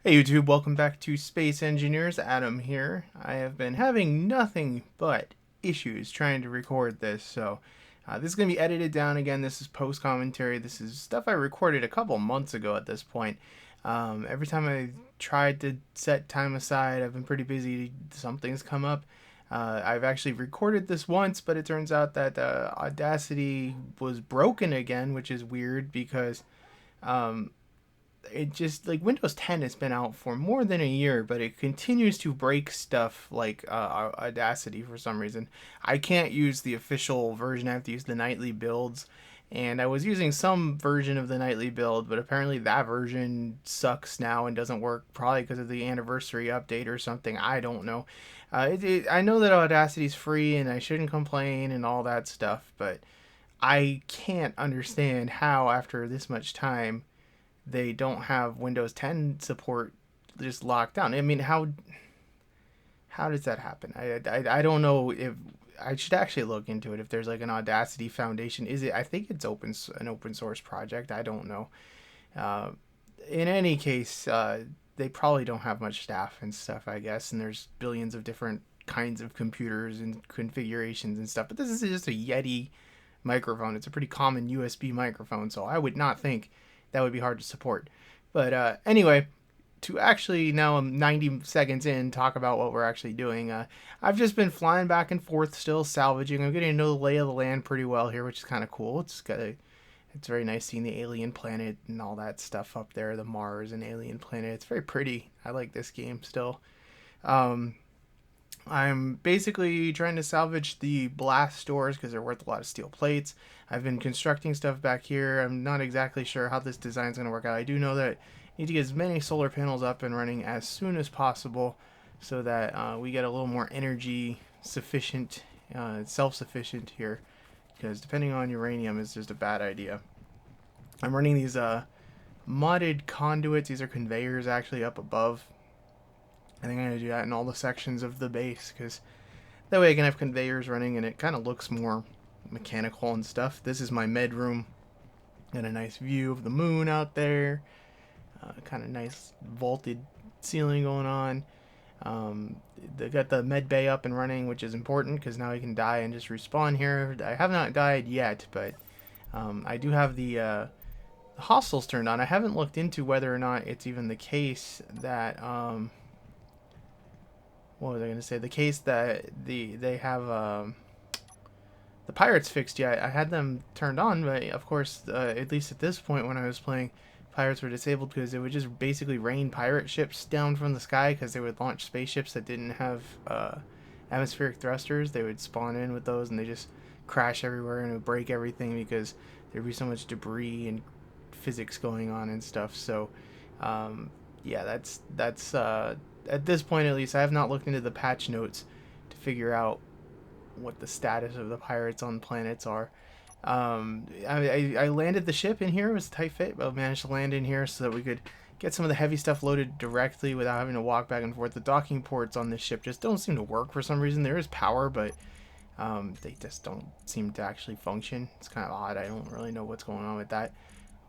Hey YouTube, welcome back to Space Engineers. Adam here. I have been having nothing but issues trying to record this, so this is going to be edited down again. This is post commentary. This is stuff I recorded a couple months ago at this point. Every time I tried to set time aside, I've been pretty busy. Something's come up. I've actually recorded this once, but it turns out that Audacity was broken again, which is weird because um, it just like Windows 10 has been out for more than a year, but it continues to break stuff like Audacity for some reason. I can't use the official version. I have to use the nightly builds, and I was using some version of the nightly build, but apparently that version sucks now and doesn't work. Probably because of the anniversary update or something. I don't know. I know that Audacity is free and I shouldn't complain and all that stuff, but I can't understand how after this much time they don't have Windows 10 support just locked down. I mean, how does that happen? I don't know if I should actually look into it. If there's like an Audacity Foundation, is it? I think it's an open source project. I don't know. Uh, in any case, they probably don't have much staff and stuff, I guess. And there's billions of different kinds of computers and configurations and stuff. But this is just a Yeti microphone. It's a pretty common USB microphone, so I would not think that would be hard to support. But anyway, to actually now I'm 90 seconds in talk about what we're actually doing. I've just been flying back and forth, still salvaging. I'm getting to know the lay of the land pretty well here, which is kind of cool. It's very nice seeing the alien planet and all that stuff up there, the Mars and alien planet. It's very pretty. I like this game still. Um, I'm basically trying to salvage the blast doors because they're worth a lot of steel plates. I've been constructing stuff back here. I'm not exactly sure how this design is going to work out. I do know that I need to get as many solar panels up and running as soon as possible so that we get a little more energy sufficient, self-sufficient here. Because depending on uranium is just a bad idea. I'm running these modded conduits. These are conveyors actually up above. I think I'm going to do that in all the sections of the base because that way I can have conveyors running and it kind of looks more mechanical and stuff. This is my med room. Got a nice view of the moon out there. Kind of nice vaulted ceiling going on. They got the med bay up and running, which is important because now I can die and just respawn here. I have not died yet, but I do have the hostels turned on. I haven't looked into whether or not it's even the case that what was I going to say? The case that they have the pirates fixed yet. I had them turned on, but of course, at least at this point when I was playing, pirates were disabled because it would just basically rain pirate ships down from the sky because they would launch spaceships that didn't have atmospheric thrusters. They would spawn in with those and they just crash everywhere and it would break everything because there'd be so much debris and physics going on and stuff. So, yeah, that's at this point at least. I have not looked into the patch notes to figure out what the status of the pirates on planets are. I landed the ship in here. It was a tight fit, but I managed to land in here so that we could get some of the heavy stuff loaded directly without having to walk back and forth. The docking ports on this ship just don't seem to work for some reason. There is power, but they just don't seem to actually function. It's kind of odd. I don't really know what's going on with that.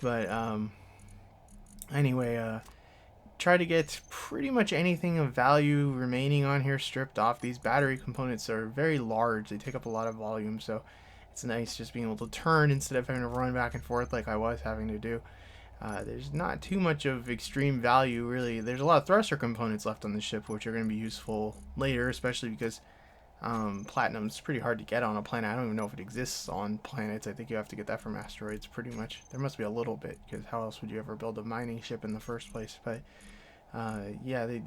But anyway, try to get pretty much anything of value remaining on here stripped off. These battery components are very large. They take up a lot of volume, so it's nice just being able to turn instead of having to run back and forth like I was having to do. There's not too much of extreme value, really. There's a lot of thruster components left on the ship, which are going to be useful later, especially because platinum's pretty hard to get on a planet. I don't even know if it exists on planets. I think you have to get that from asteroids, pretty much. There must be a little bit, because how else would you ever build a mining ship in the first place? But yeah, they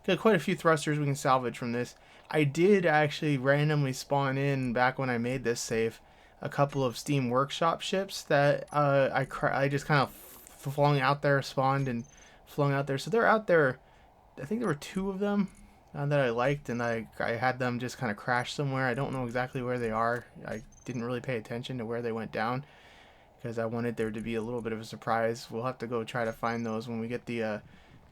got quite a few thrusters we can salvage from this. I did actually randomly spawn in back when I made this save a couple of Steam Workshop ships that I just kind of flung out there, spawned and flung out there. So they're out there. I think there were two of them that I liked, and I had them just kind of crash somewhere. I don't know exactly where they are. I didn't really pay attention to where they went down because I wanted there to be a little bit of a surprise. We'll have to go try to find those when we get the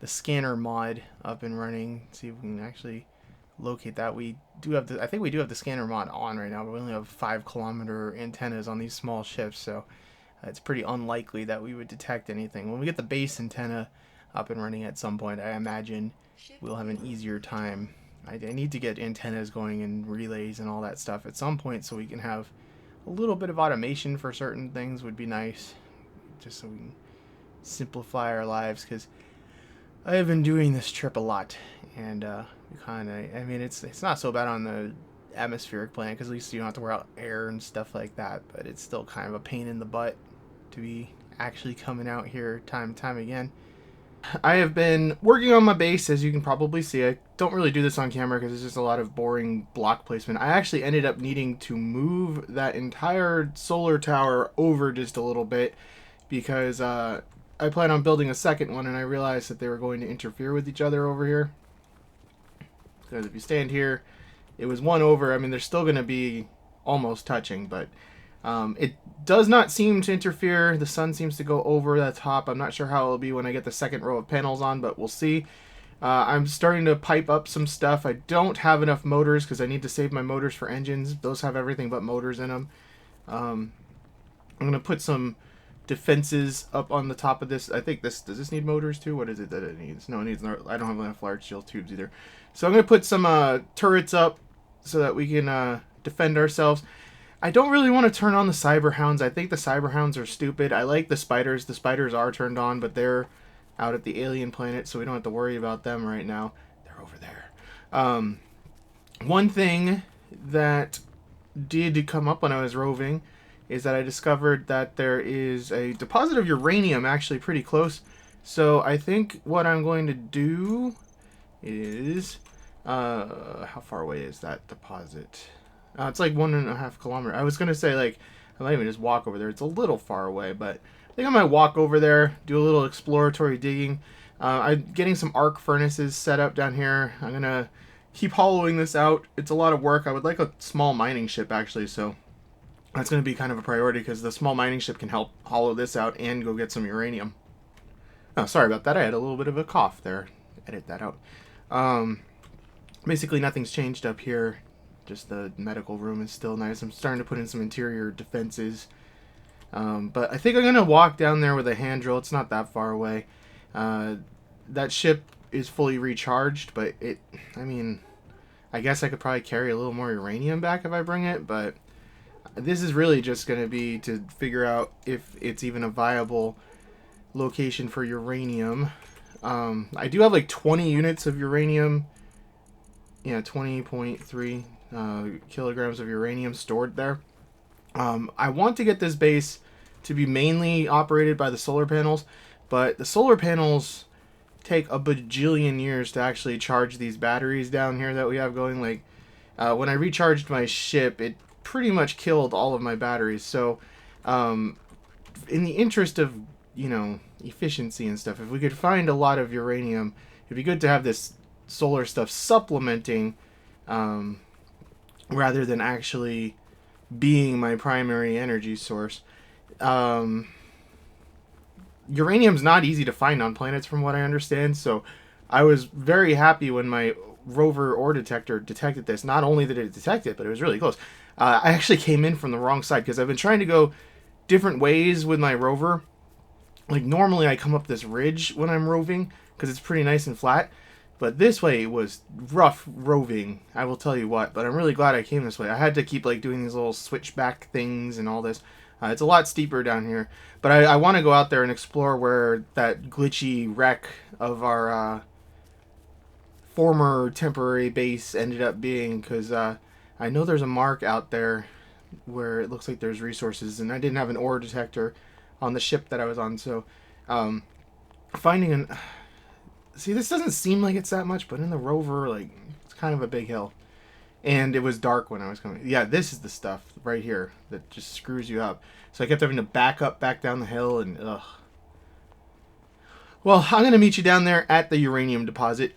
scanner mod up and running. See if we can actually locate that. We do have I think we do have the scanner mod on right now, but we only have 5 kilometer antennas on these small ships, so it's pretty unlikely that we would detect anything. When we get the base antenna up and running at some point. I imagine we'll have an easier time. I need to get antennas going and relays and all that stuff at some point so we can have a little bit of automation for certain things would be nice, just so we can simplify our lives, because I have been doing this trip a lot, and kind of, I mean, it's not so bad on the atmospheric planet, because at least you don't have to wear out air and stuff like that, but it's still kind of a pain in the butt to be actually coming out here time and time again. I have been working on my base, as you can probably see. I don't really do this on camera because it's just a lot of boring block placement. I actually ended up needing to move that entire solar tower over just a little bit because I plan on building a second one, and I realized that they were going to interfere with each other over here. Because if you stand here, it was one over. I mean, they're still going to be almost touching, but it does not seem to interfere. The sun seems to go over the top. I'm not sure how it'll be when I get the second row of panels on, but we'll see. I'm starting to pipe up some stuff. I don't have enough motors because I need to save my motors for engines. Those have everything but motors in them. I'm going to put some defenses up on the top of this. I think does this need motors too? What is it that it needs? No, it needs. I don't have enough large steel tubes either. So I'm going to put some turrets up so that we can defend ourselves. I don't really want to turn on the cyber hounds. I think the cyber hounds are stupid. I like the spiders. The spiders are turned on, but they're out at the alien planet, so we don't have to worry about them right now. They're over there. One thing that did come up when I was roving is that I discovered that there is a deposit of uranium actually pretty close. So I think what I'm going to do is... how far away is that deposit? It's like 1.5 kilometers. I was going to say, like, I might even just walk over there. It's a little far away, but I think I might walk over there, do a little exploratory digging. I'm getting some arc furnaces set up down here. I'm going to keep hollowing this out. It's a lot of work. I would like a small mining ship, actually, so that's going to be kind of a priority because the small mining ship can help hollow this out and go get some uranium. Oh, sorry about that. I had a little bit of a cough there. Edit that out. Basically, nothing's changed up here. Just the medical room is still nice. I'm starting to put in some interior defenses. But I think I'm going to walk down there with a hand drill. It's not that far away. That ship is fully recharged, but I mean, I guess I could probably carry a little more uranium back if I bring it, but this is really just going to be to figure out if it's even a viable location for uranium. I do have like 20 units of uranium. Yeah, 20.3 kilograms of uranium stored there. I want to get this base to be mainly operated by the solar panels, but the solar panels take a bajillion years to actually charge these batteries down here that we have going. Like, when I recharged my ship, it pretty much killed all of my batteries. So, in the interest of, you know, efficiency and stuff, if we could find a lot of uranium, it'd be good to have this solar stuff supplementing rather than actually being my primary energy source. Uranium's not easy to find on planets from what I understand, so I was very happy when my rover ore detector detected this. Not only did it detect it, but it was really close. I actually came in from the wrong side because I've been trying to go different ways with my rover. Like, normally I come up this ridge when I'm roving because it's pretty nice and flat. But this way was rough roving, I will tell you what. But I'm really glad I came this way. I had to keep like doing these little switchback things and all this. It's a lot steeper down here. But I want to go out there and explore where that glitchy wreck of our former temporary base ended up being. Because I know there's a mark out there where it looks like there's resources. And I didn't have an ore detector on the ship that I was on. So finding an... See, this doesn't seem like it's that much, but in the rover, like, it's kind of a big hill. And it was dark when I was coming. Yeah, this is the stuff right here that just screws you up. So I kept having to back up, back down the hill, and ugh. Well, I'm going to meet you down there at the uranium deposit.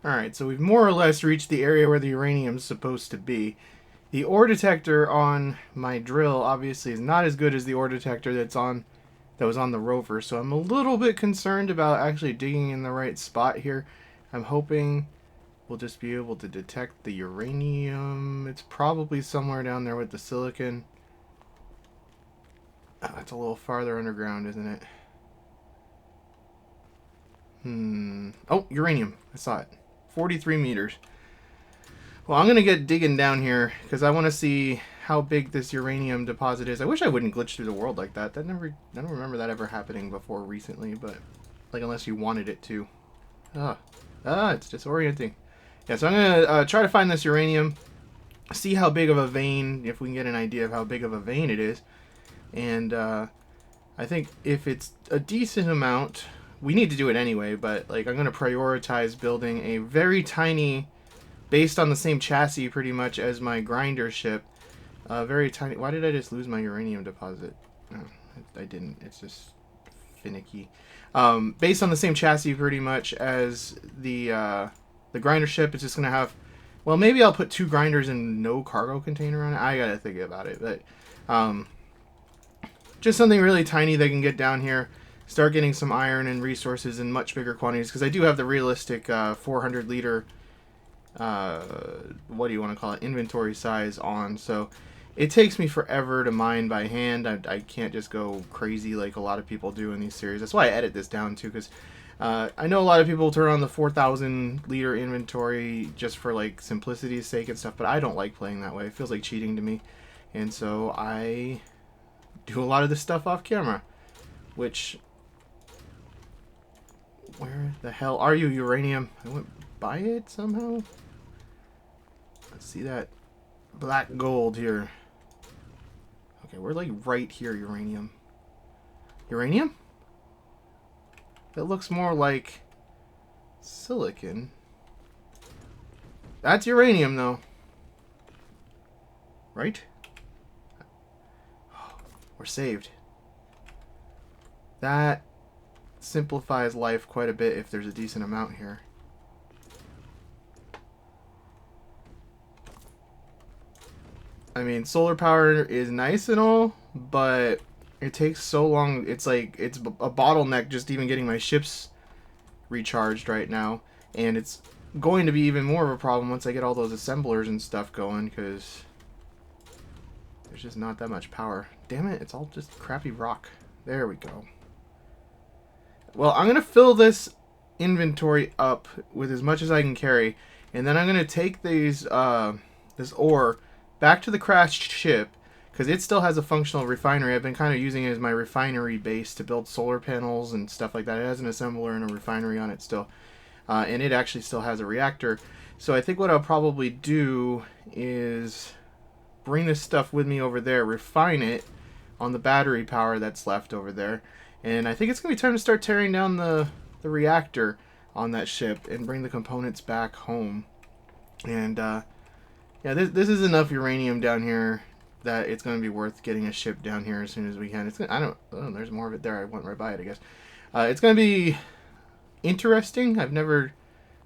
Alright, so we've more or less reached the area where the uranium's supposed to be. The ore detector on my drill, obviously, is not as good as the ore detector that was on the rover, so I'm a little bit concerned about actually digging in the right spot here. I'm hoping we'll just be able to detect the uranium. It's probably somewhere down there with the silicon. Oh, it's a little farther underground, isn't it? Oh, uranium. I saw it. 43 meters. Well, I'm going to get digging down here because I want to see how big this uranium deposit is. I wish I wouldn't glitch through the world like that. I don't remember that ever happening before recently, but like unless you wanted it to. It's disorienting. Yeah, so I'm going to try to find this uranium, see how big of a vein, if we can get an idea of how big of a vein it is. And I think if it's a decent amount, we need to do it anyway, but like I'm going to prioritize building a very tiny, based on the same chassis pretty much as my grinder ship. Very tiny. Why did I just lose my uranium deposit? No, I didn't. It's just finicky. Based on the same chassis pretty much as the grinder ship, it's just going to have... Well, maybe I'll put 2 grinders and no cargo container on it. I got to think about it. But just something really tiny that can get down here, start getting some iron and resources in much bigger quantities. Because I do have the realistic 400 liter... what do you want to call it, inventory size on, so it takes me forever to mine by hand. I can't just go crazy like a lot of people do in these series. That's why I edit this down too, because I know a lot of people turn on the 4,000 liter inventory just for like simplicity's sake and stuff, but I don't like playing that way. It feels like cheating to me, and so I do a lot of this stuff off camera. Which, where the hell are you, uranium? I went by it somehow. Let's see that black gold here. Okay, we're like right here, uranium. Uranium? That looks more like silicon. That's uranium, though. Right? We're saved. That simplifies life quite a bit if there's a decent amount here. I mean, solar power is nice and all, but it takes so long. It's like, it's a bottleneck just even getting my ships recharged right now. And it's going to be even more of a problem once I get all those assemblers and stuff going, because there's just not that much power. Damn it, it's all just crappy rock. There we go. Well, I'm going to fill this inventory up with as much as I can carry, and then I'm going to take these, this ore back to the crashed ship, because it still has a functional refinery. I've been kind of using it as my refinery base to build solar panels and stuff like that. It has an assembler and a refinery on it still, and it actually still has a reactor. So I think what I'll probably do is bring this stuff with me over there, refine it on the battery power that's left over there, and I think it's going to be time to start tearing down the reactor on that ship and bring the components back home. And yeah, this is enough uranium down here that it's going to be worth getting a ship down here as soon as we can. It's gonna, there's more of it there. I went right by it, I guess. It's going to be interesting. I've never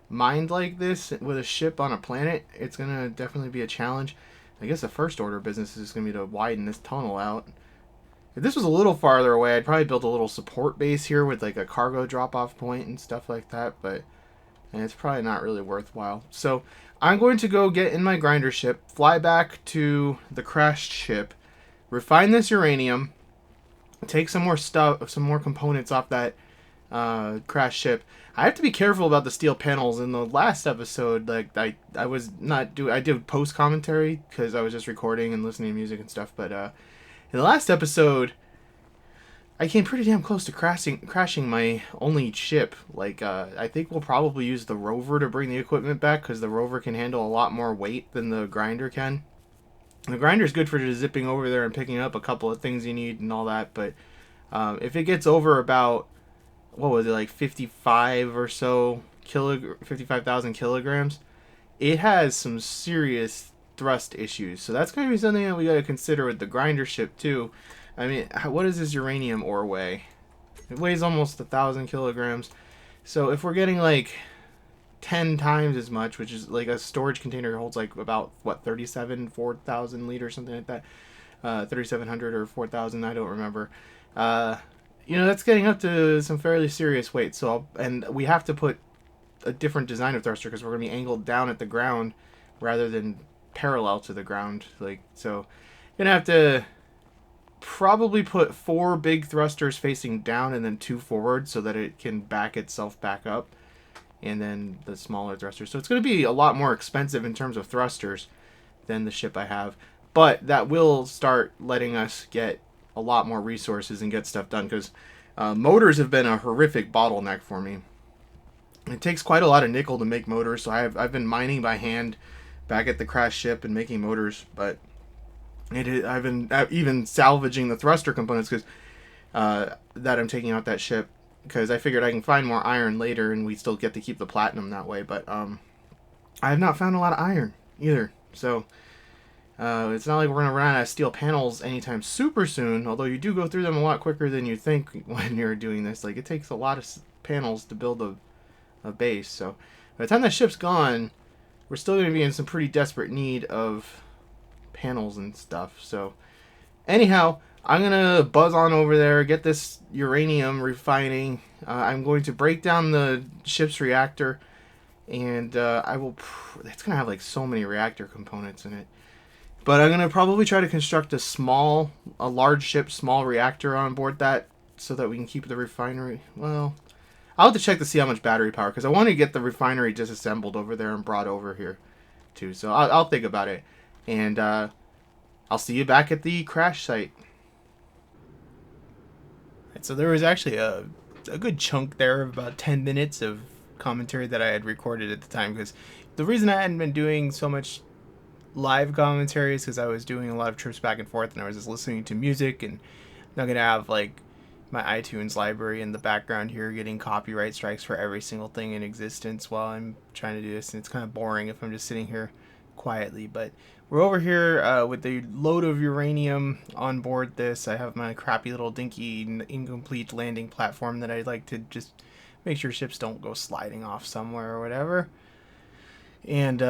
mined like this with a ship on a planet. It's going to definitely be a challenge. I guess the first order of business is going to be to widen this tunnel out. If this was a little farther away, I'd probably build a little support base here with like a cargo drop-off point and stuff like that, but it's probably not really worthwhile. So I'm going to go get in my grinder ship, fly back to the crashed ship, refine this uranium, take some more stuff, some more components off that crashed ship. I have to be careful about the steel panels. In the last episode, like I was not I did post commentary because I was just recording and listening to music and stuff. But in the last episode, I came pretty damn close to crashing my only ship. Like I think we'll probably use the rover to bring the equipment back, because the rover can handle a lot more weight than the grinder can. And the grinder's good for just zipping over there and picking up a couple of things you need and all that. But if it gets over about, what was it, like 55 or so 55,000 kilograms, it has some serious thrust issues. So that's going to be something that we got to consider with the grinder ship too. I mean, what does this uranium ore weigh? It weighs almost 1,000 kilograms. So if we're getting like 10 times as much, which is like a storage container holds like about, what, 4,000 liters, something like that. 3,700 or 4,000, I don't remember. That's getting up to some fairly serious weight. And we have to put a different design of thruster, because we're going to be angled down at the ground rather than parallel to the ground. So, going to have to probably put 4 big thrusters facing down and then 2 forward so that it can back itself back up, and then the smaller thrusters. So it's going to be a lot more expensive in terms of thrusters than the ship I have, but that will start letting us get a lot more resources and get stuff done, because motors have been a horrific bottleneck for me. It takes quite a lot of nickel to make motors, so I've been mining by hand back at the crashed ship and making motors, but I've been even salvaging the thruster components because that I'm taking out that ship, because I figured I can find more iron later and we still get to keep the platinum that way. But I have not found a lot of iron either, so it's not like we're gonna run out of steel panels anytime super soon. Although you do go through them a lot quicker than you think when you're doing this. Like, it takes a lot of panels to build a base. So by the time that ship's gone, we're still going to be in some pretty desperate need of panels and stuff. So anyhow, I'm going to buzz on over there, get this uranium refining. I'm going to break down the ship's reactor, and I will... It's going to have like so many reactor components in it. But I'm going to probably try to construct a large ship, small reactor on board that, so that we can keep the refinery. Well, I'll have to check to see how much battery power, because I want to get the refinery disassembled over there and brought over here too. So I'll think about it, and I'll see you back at the crash site. So there was actually a good chunk there of about 10 minutes of commentary that I had recorded at the time, because the reason I hadn't been doing so much live commentary is because I was doing a lot of trips back and forth, and I was just listening to music, and I'm not gonna have like my iTunes library in the background here getting copyright strikes for every single thing in existence while I'm trying to do this, and it's kind of boring if I'm just sitting here quietly. But we're over here with the load of uranium on board this. I have my crappy little dinky incomplete landing platform that I like to just make sure ships don't go sliding off somewhere or whatever. And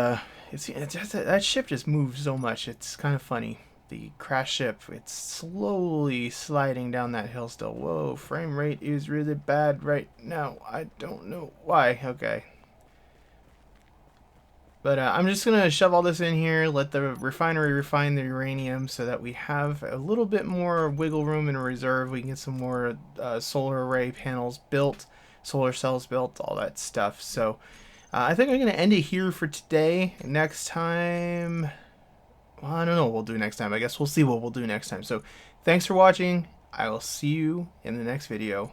it's just, that ship just moves so much. It's kind of funny. The crash ship, it's slowly sliding down that hill still. Whoa, frame rate is really bad right now. I don't know why. Okay. But I'm just going to shove all this in here, let the refinery refine the uranium so that we have a little bit more wiggle room in reserve. We can get some more solar array panels built, solar cells built, all that stuff. So I think I'm going to end it here for today. Next time... Well, I don't know what we'll do next time. I guess we'll see what we'll do next time. So thanks for watching. I will see you in the next video.